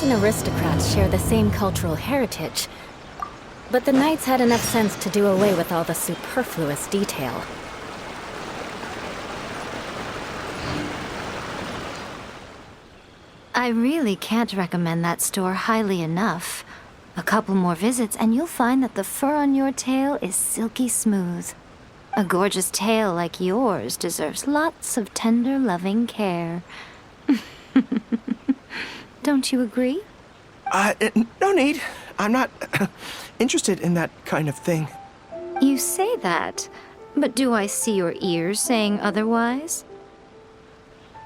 and aristocrats share the same cultural heritage, but the knights had enough sense to do away with all the superfluous detail. I really can't recommend that store highly enough. A couple more visits and you'll find that the fur on your tail is silky smooth. A gorgeous tail like yours deserves lots of tender, loving care. Don't you agree? No need. I'm not interested in that kind of thing. You say that, but do I see your ears saying otherwise?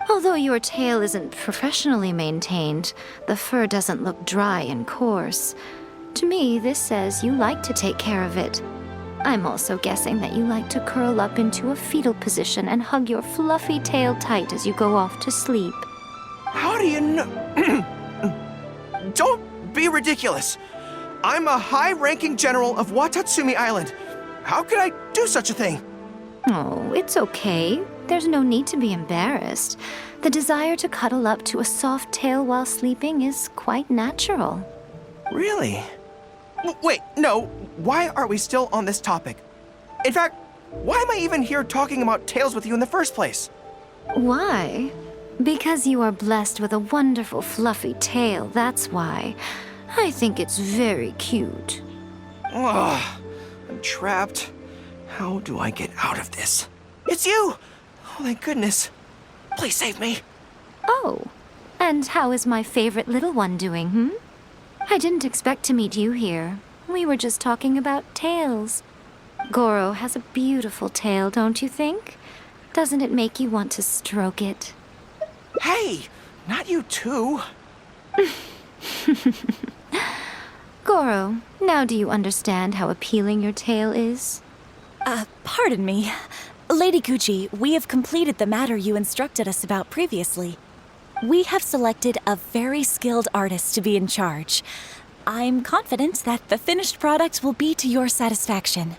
Although your tail isn't professionally maintained, the fur doesn't look dry and coarse. To me, this says you like to take care of it. I'm also guessing that you like to curl up into a fetal position and hug your fluffy tail tight as you go off to sleep. How do you know? Don't be ridiculous. I'm a high-ranking general of Watatsumi Island. How could I do such a thing? Oh, it's okay. There's no need to be embarrassed. The desire to cuddle up to a soft tail while sleeping is quite natural. Really? Wait, no. Why are we still on this topic? In fact, why am I even here talking about tails with you in the first place? Why? Because you are blessed with a wonderful fluffy tail, that's why. I think it's very cute. Ugh, I'm trapped. How do I get out of this? It's you! Oh, thank goodness. Please save me. Oh, and how is my favorite little one doing, I didn't expect to meet you here. We were just talking about tails. Gorou has a beautiful tail, don't you think? Doesn't it make you want to stroke it? Hey, not you too. Gorou, now do you understand how appealing your tail is? Pardon me. Lady Gucci, we have completed the matter you instructed us about previously. We have selected a very skilled artist to be in charge. I'm confident that the finished product will be to your satisfaction.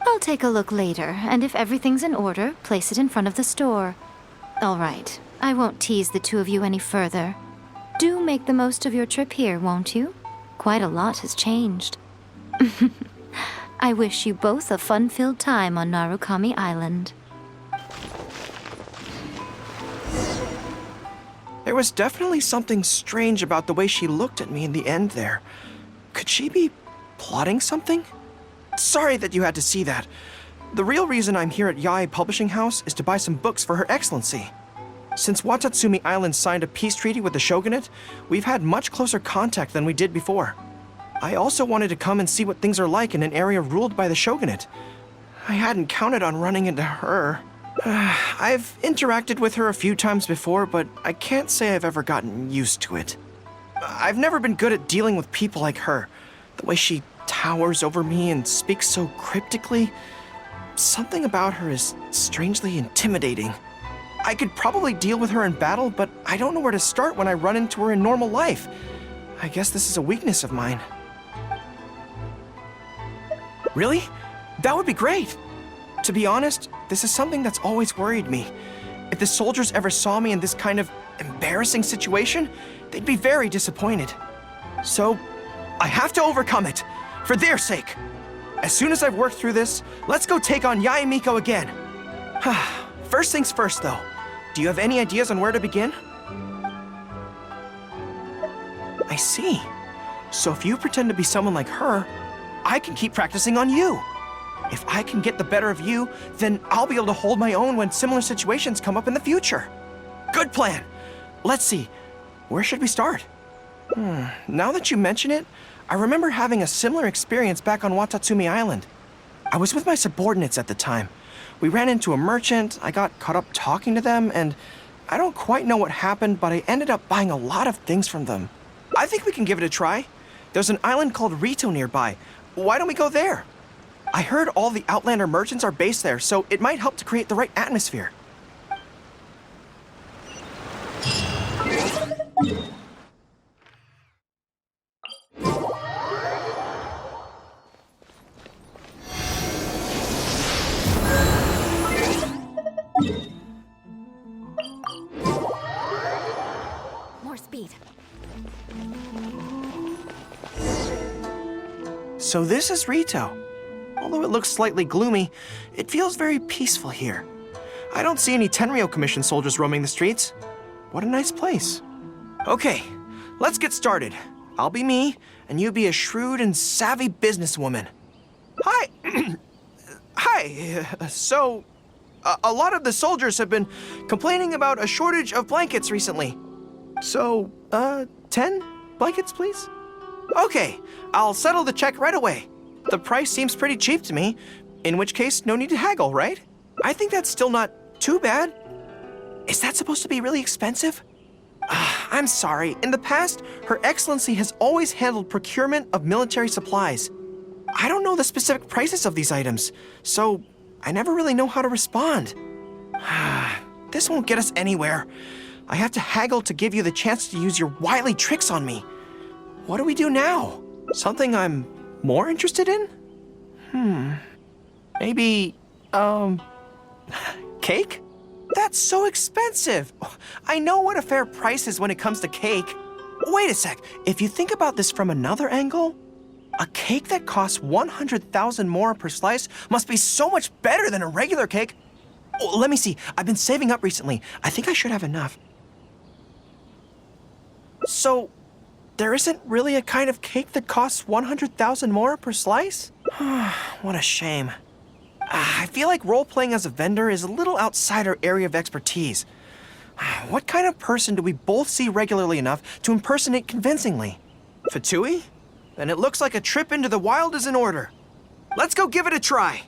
I'll take a look later, and if everything's in order, place it in front of the store. All right, I won't tease the two of you any further. Do make the most of your trip here, won't you? Quite a lot has changed. I wish you both a fun-filled time on Narukami Island. There was definitely something strange about the way she looked at me in the end there. Could she be plotting something? Sorry that you had to see that. The real reason I'm here at Yae Publishing House is to buy some books for Her Excellency. Since Watatsumi Island signed a peace treaty with the shogunate, we've had much closer contact than we did before. I also wanted to come and see what things are like in an area ruled by the shogunate. I hadn't counted on running into her. I've interacted with her a few times before, but I can't say I've ever gotten used to it. I've never been good at dealing with people like her. The way she towers over me and speaks so cryptically. Something about her is strangely intimidating. I could probably deal with her in battle, but I don't know where to start when I run into her in normal life. I guess this is a weakness of mine. Really? That would be great. To be honest, this is something that's always worried me. If the soldiers ever saw me in this kind of embarrassing situation, they'd be very disappointed. So, I have to overcome it, for their sake. As soon as I've worked through this, let's go take on Yae Miko again. First things first, though. Do you have any ideas on where to begin? I see. So if you pretend to be someone like her, I can keep practicing on you. If I can get the better of you, then I'll be able to hold my own when similar situations come up in the future. Good plan. Let's see. Where should we start? Now that you mention it, I remember having a similar experience back on Watatsumi Island. I was with my subordinates at the time. We ran into a merchant, I got caught up talking to them, and I don't quite know what happened, but I ended up buying a lot of things from them. I think we can give it a try. There's an island called Rito nearby. Why don't we go there? I heard all the Outlander merchants are based there, so it might help to create the right atmosphere. More speed. So this is Rito. Although it looks slightly gloomy, it feels very peaceful here. I don't see any Tenryou Commission soldiers roaming the streets. What a nice place. Okay, let's get started. I'll be me, and you be a shrewd and savvy businesswoman. Hi. Hi. A lot of the soldiers have been complaining about a shortage of blankets recently. So, 10 blankets, please? Okay, I'll settle the check right away. The price seems pretty cheap to me, in which case, no need to haggle, right? I think that's still not too bad. Is that supposed to be really expensive? I'm sorry. In the past, Her Excellency has always handled procurement of military supplies. I don't know the specific prices of these items, so I never really know how to respond. This won't get us anywhere. I have to haggle to give you the chance to use your wily tricks on me. What do we do now? Something I'm more interested in? Maybe, cake? That's so expensive. I know what a fair price is when it comes to cake. Wait a sec. If you think about this from another angle, a cake that costs 100,000 more per slice must be so much better than a regular cake. Oh, let me see. I've been saving up recently. I think I should have enough. So, there isn't really a kind of cake that costs 100,000 more per slice? What a shame. I feel like role-playing as a vendor is a little outside our area of expertise. What kind of person do we both see regularly enough to impersonate convincingly? Fatui? Then it looks like a trip into the wild is in order. Let's go give it a try.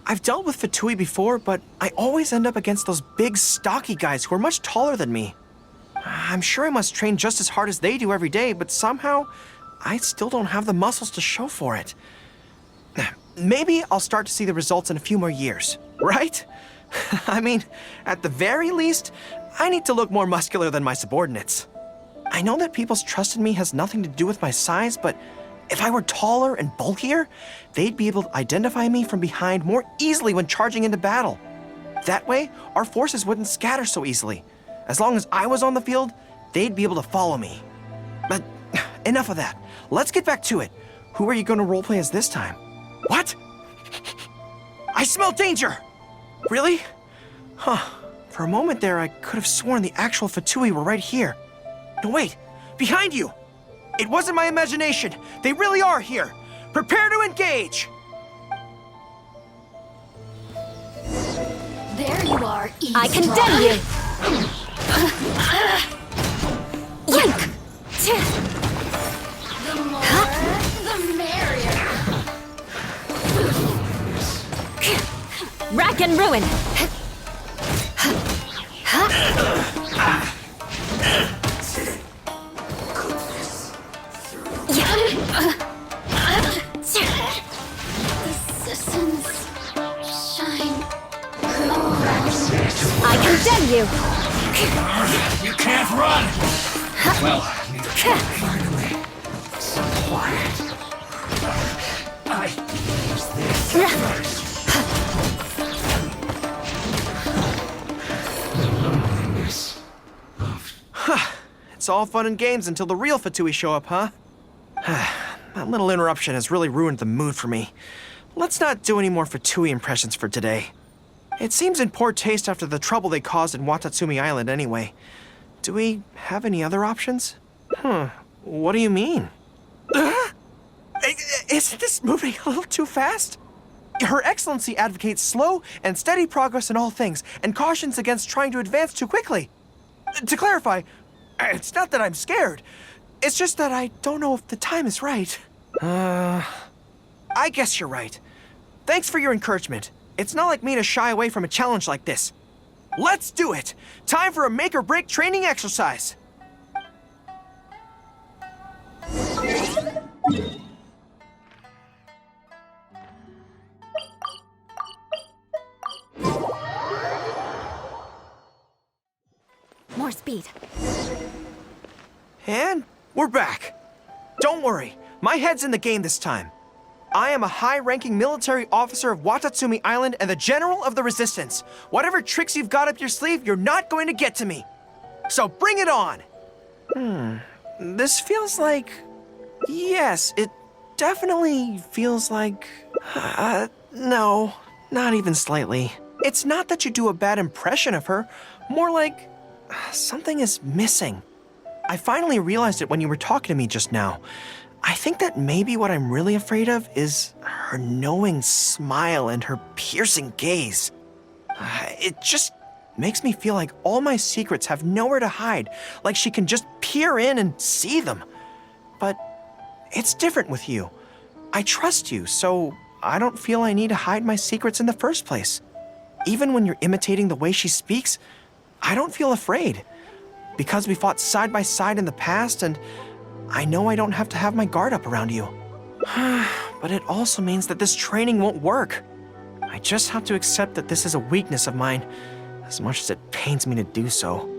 I've dealt with Fatui before, but I always end up against those big, stocky guys who are much taller than me. I'm sure I must train just as hard as they do every day, but somehow, I still don't have the muscles to show for it. Maybe I'll start to see the results in a few more years, right? I mean, at the very least, I need to look more muscular than my subordinates. I know that people's trust in me has nothing to do with my size, but if I were taller and bulkier, they'd be able to identify me from behind more easily when charging into battle. That way, our forces wouldn't scatter so easily. As long as I was on the field, they'd be able to follow me. But enough of that. Let's get back to it. Who are you going to roleplay as this time? What? I smell danger! Really? Huh. For a moment there, I could have sworn the actual Fatui were right here. No, wait. Behind you! It wasn't my imagination. They really are here. Prepare to engage! There you are, I condemn you! Yoink! The more, the merrier. Rack and ruin! The systems shine. I condemn you! You can't run! Well, finally, some quiet. I use this first. The loneliness of... It's all fun and games until the real Fatui show up, huh? That little interruption has really ruined the mood for me. Let's not do any more Fatui impressions for today. It seems in poor taste after the trouble they caused in Watatsumi Island anyway. Do we have any other options? What do you mean? Isn't this moving a little too fast? Her Excellency advocates slow and steady progress in all things, and cautions against trying to advance too quickly. To clarify, it's not that I'm scared. It's just that I don't know if the time is right. I guess you're right. Thanks for your encouragement. It's not like me to shy away from a challenge like this. Let's do it! Time for a make-or-break training exercise! speed. And we're back. Don't worry, my head's in the game this time. I am a high-ranking military officer of Watatsumi Island and the General of the Resistance. Whatever tricks you've got up your sleeve, you're not going to get to me. So bring it on! This feels like... Yes, it definitely feels like... no, not even slightly. It's not that you do a bad impression of her, more like... something is missing. I finally realized it when you were talking to me just now. I think that maybe what I'm really afraid of is her knowing smile and her piercing gaze. It just makes me feel like all my secrets have nowhere to hide, like she can just peer in and see them. But it's different with you. I trust you, so I don't feel I need to hide my secrets in the first place. Even when you're imitating the way she speaks, I don't feel afraid. Because we fought side by side in the past, and I know I don't have to have my guard up around you. But it also means that this training won't work. I just have to accept that this is a weakness of mine, as much as it pains me to do so.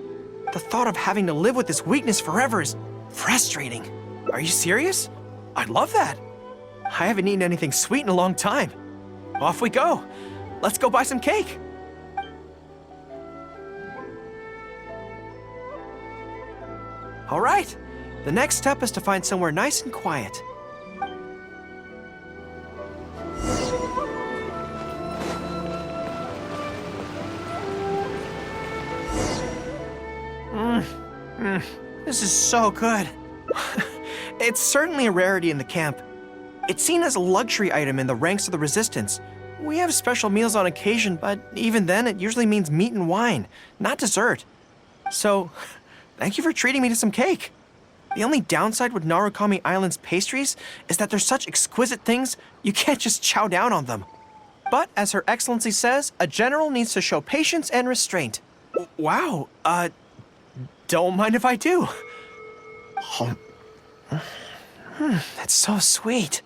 The thought of having to live with this weakness forever is frustrating. Are you serious? I'd love that. I haven't eaten anything sweet in a long time. Off we go. Let's go buy some cake. All right. The next step is to find somewhere nice and quiet. This is so good. It's certainly a rarity in the camp. It's seen as a luxury item in the ranks of the Resistance. We have special meals on occasion, but even then it usually means meat and wine, not dessert. So, thank you for treating me to some cake. The only downside with Narukami Island's pastries is that they're such exquisite things, you can't just chow down on them. But as Her Excellency says, a general needs to show patience and restraint. Wow, don't mind if I do. That's so sweet.